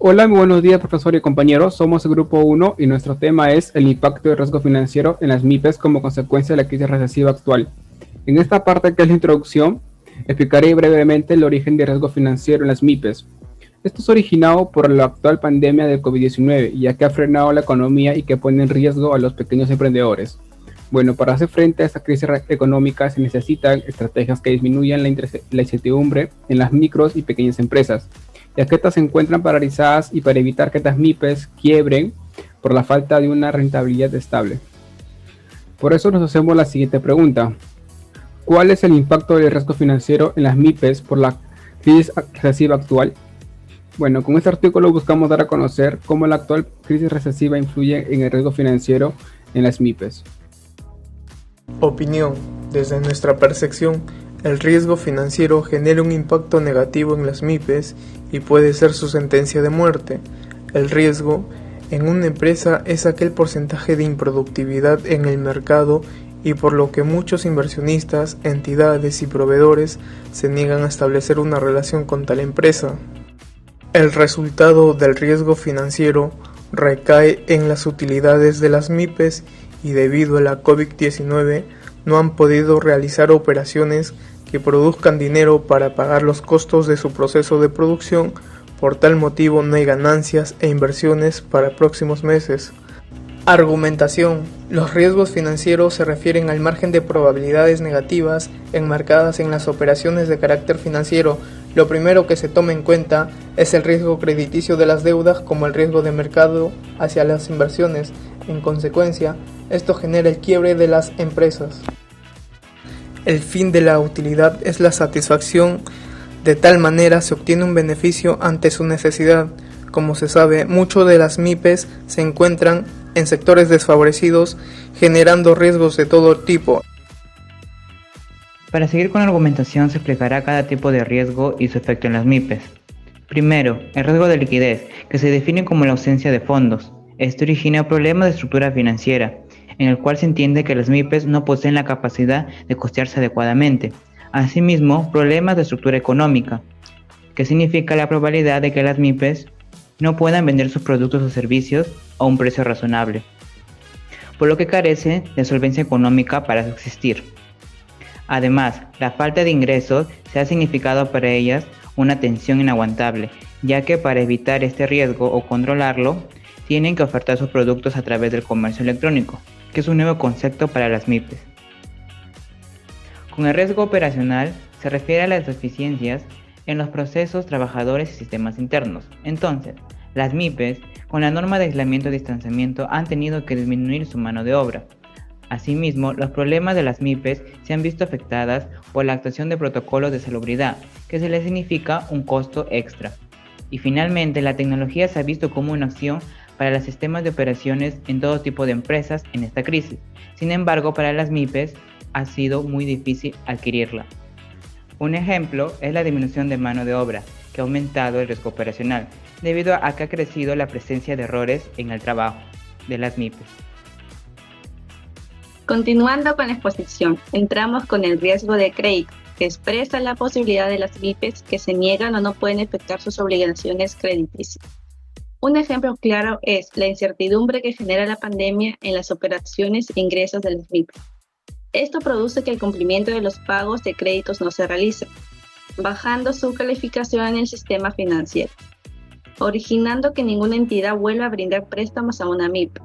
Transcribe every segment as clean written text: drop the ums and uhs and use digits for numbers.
Hola, muy buenos días, profesor y compañeros. Somos el grupo 1 y nuestro tema es el impacto del riesgo financiero en las MIPES como consecuencia de la crisis recesiva actual. En esta parte, que es la introducción, explicaré brevemente el origen del riesgo financiero en las MIPES. Esto es originado por la actual pandemia del COVID-19, ya que ha frenado la economía y que pone en riesgo a los pequeños emprendedores. Bueno, para hacer frente a esta crisis económica se necesitan estrategias que disminuyan la incertidumbre en las micros y pequeñas empresas, ya que estas se encuentran paralizadas, y para evitar que estas MIPES quiebren por la falta de una rentabilidad estable. Por eso nos hacemos la siguiente pregunta: ¿cuál es el impacto del riesgo financiero en las MIPES por la crisis recesiva actual? Bueno, con este artículo buscamos dar a conocer cómo la actual crisis recesiva influye en el riesgo financiero en las MIPES. Opinión. Desde nuestra percepción, el riesgo financiero genera un impacto negativo en las MIPES y puede ser su sentencia de muerte. El riesgo en una empresa es aquel porcentaje de improductividad en el mercado y por lo que muchos inversionistas, entidades y proveedores se niegan a establecer una relación con tal empresa. El resultado del riesgo financiero recae en las utilidades de las MIPES y debido a la COVID-19 no han podido realizar operaciones que produzcan dinero para pagar los costos de su proceso de producción. Por tal motivo no hay ganancias e inversiones para próximos meses. Argumentación. Los riesgos financieros se refieren al margen de probabilidades negativas enmarcadas en las operaciones de carácter financiero. Lo primero que se toma en cuenta es el riesgo crediticio de las deudas como el riesgo de mercado hacia las inversiones. En consecuencia, esto genera el quiebre de las empresas. El fin de la utilidad es la satisfacción. De tal manera se obtiene un beneficio ante su necesidad. Como se sabe, muchas de las MIPES se encuentran en sectores desfavorecidos, generando riesgos de todo tipo. Para seguir con la argumentación se explicará cada tipo de riesgo y su efecto en las MIPES. Primero, el riesgo de liquidez, que se define como la ausencia de fondos. Esto origina problemas de estructura financiera, en el cual se entiende que las MIPES no poseen la capacidad de costearse adecuadamente. Asimismo, problemas de estructura económica, que significa la probabilidad de que las MIPES no puedan vender sus productos o servicios a un precio razonable, por lo que carece de solvencia económica para subsistir. Además, la falta de ingresos se ha significado para ellas una tensión inaguantable, ya que para evitar este riesgo o controlarlo, tienen que ofertar sus productos a través del comercio electrónico, que es un nuevo concepto para las MIPES. Con el riesgo operacional se refiere a las deficiencias en los procesos, trabajadores y sistemas internos. Entonces, las MIPES, con la norma de aislamiento y distanciamiento, han tenido que disminuir su mano de obra. Asimismo, los problemas de las MIPES se han visto afectadas por la actuación de protocolos de salubridad, que se les significa un costo extra. Y finalmente, la tecnología se ha visto como una opción para los sistemas de operaciones en todo tipo de empresas en esta crisis. Sin embargo, para las MIPES ha sido muy difícil adquirirla. Un ejemplo es la disminución de mano de obra, que ha aumentado el riesgo operacional, debido a que ha crecido la presencia de errores en el trabajo de las MIPES. Continuando con la exposición, entramos con el riesgo de crédito, que expresa la posibilidad de las MIPES que se niegan o no pueden efectuar sus obligaciones crediticias. Un ejemplo claro es la incertidumbre que genera la pandemia en las operaciones e ingresos de las MIPES. Esto produce que el cumplimiento de los pagos de créditos no se realice, bajando su calificación en el sistema financiero, originando que ninguna entidad vuelva a brindar préstamos a una MIPE.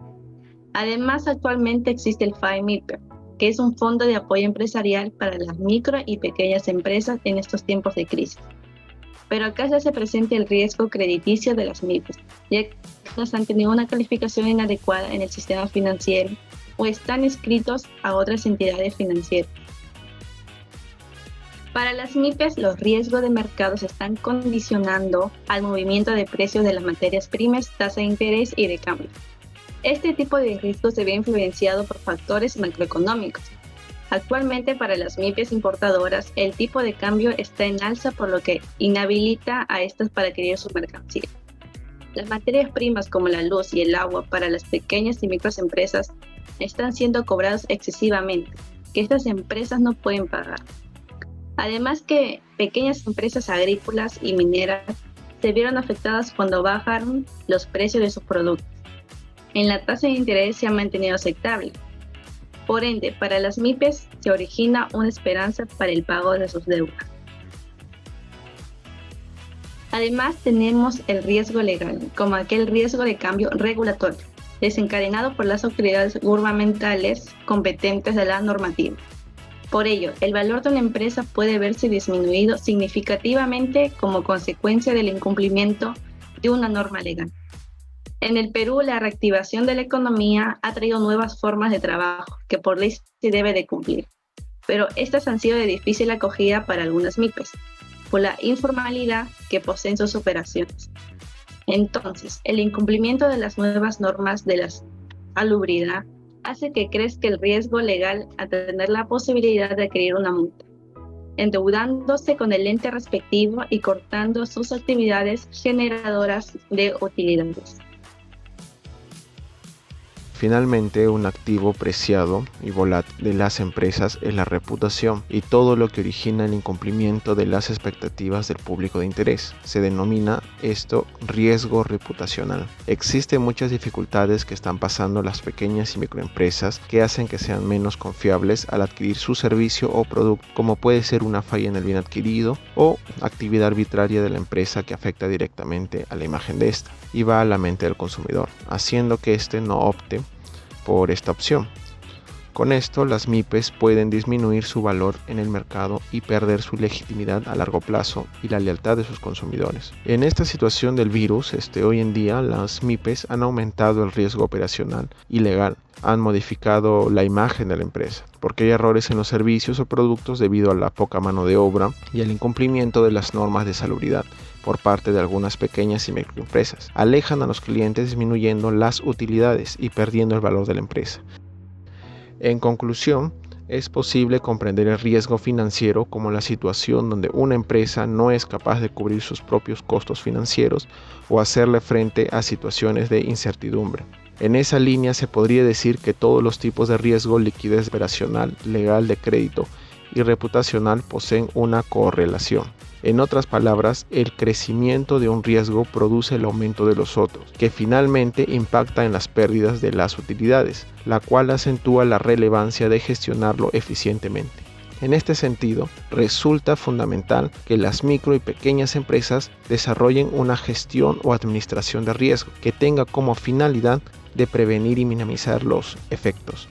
Además, actualmente existe el FAEMIPE, que es un fondo de apoyo empresarial para las micro y pequeñas empresas en estos tiempos de crisis. Pero acá se hace presente el riesgo crediticio de las MIPES, ya que no han tenido una calificación inadecuada en el sistema financiero o están inscritos a otras entidades financieras. Para las MIPES, los riesgos de mercado se están condicionando al movimiento de precios de las materias primas, tasa de interés y de cambio. Este tipo de riesgo se ve influenciado por factores macroeconómicos. Actualmente, para las MIPES importadoras, el tipo de cambio está en alza, por lo que inhabilita a estas para adquirir su mercancía. Las materias primas como la luz y el agua para las pequeñas y microempresas están siendo cobrados excesivamente, que estas empresas no pueden pagar. Además que pequeñas empresas agrícolas y mineras se vieron afectadas cuando bajaron los precios de sus productos. En la tasa de interés se ha mantenido aceptable. Por ende, para las MIPES se origina una esperanza para el pago de sus deudas. Además, tenemos el riesgo legal, como aquel riesgo de cambio regulatorio, desencadenado por las autoridades gubernamentales competentes de la normativa. Por ello, el valor de una empresa puede verse disminuido significativamente como consecuencia del incumplimiento de una norma legal. En el Perú, la reactivación de la economía ha traído nuevas formas de trabajo que por ley se debe de cumplir, pero estas han sido de difícil acogida para algunas MIPES, por la informalidad que poseen sus operaciones. Entonces, el incumplimiento de las nuevas normas de la salubridad hace que crezca el riesgo legal a tener la posibilidad de adquirir una multa, endeudándose con el ente respectivo y cortando sus actividades generadoras de utilidades. Finalmente, un activo preciado y volátil de las empresas es la reputación y todo lo que origina el incumplimiento de las expectativas del público de interés. Se denomina esto riesgo reputacional. Existen muchas dificultades que están pasando las pequeñas y microempresas que hacen que sean menos confiables al adquirir su servicio o producto, como puede ser una falla en el bien adquirido o actividad arbitraria de la empresa que afecta directamente a la imagen de esta y va a la mente del consumidor, haciendo que éste no opte por esta opción. Con esto, las MIPES pueden disminuir su valor en el mercado y perder su legitimidad a largo plazo y la lealtad de sus consumidores. En esta situación del virus, hoy en día las MIPES han aumentado el riesgo operacional y legal, han modificado la imagen de la empresa, porque hay errores en los servicios o productos debido a la poca mano de obra y al incumplimiento de las normas de salubridad por parte de algunas pequeñas y microempresas. Alejan a los clientes disminuyendo las utilidades y perdiendo el valor de la empresa. En conclusión, es posible comprender el riesgo financiero como la situación donde una empresa no es capaz de cubrir sus propios costos financieros o hacerle frente a situaciones de incertidumbre. En esa línea se podría decir que todos los tipos de riesgo, liquidez operacional, legal de crédito y reputacional poseen una correlación. En otras palabras, el crecimiento de un riesgo produce el aumento de los otros, que finalmente impacta en las pérdidas de las utilidades, la cual acentúa la relevancia de gestionarlo eficientemente. En este sentido, resulta fundamental que las micro y pequeñas empresas desarrollen una gestión o administración de riesgo que tenga como finalidad de prevenir y minimizar los efectos.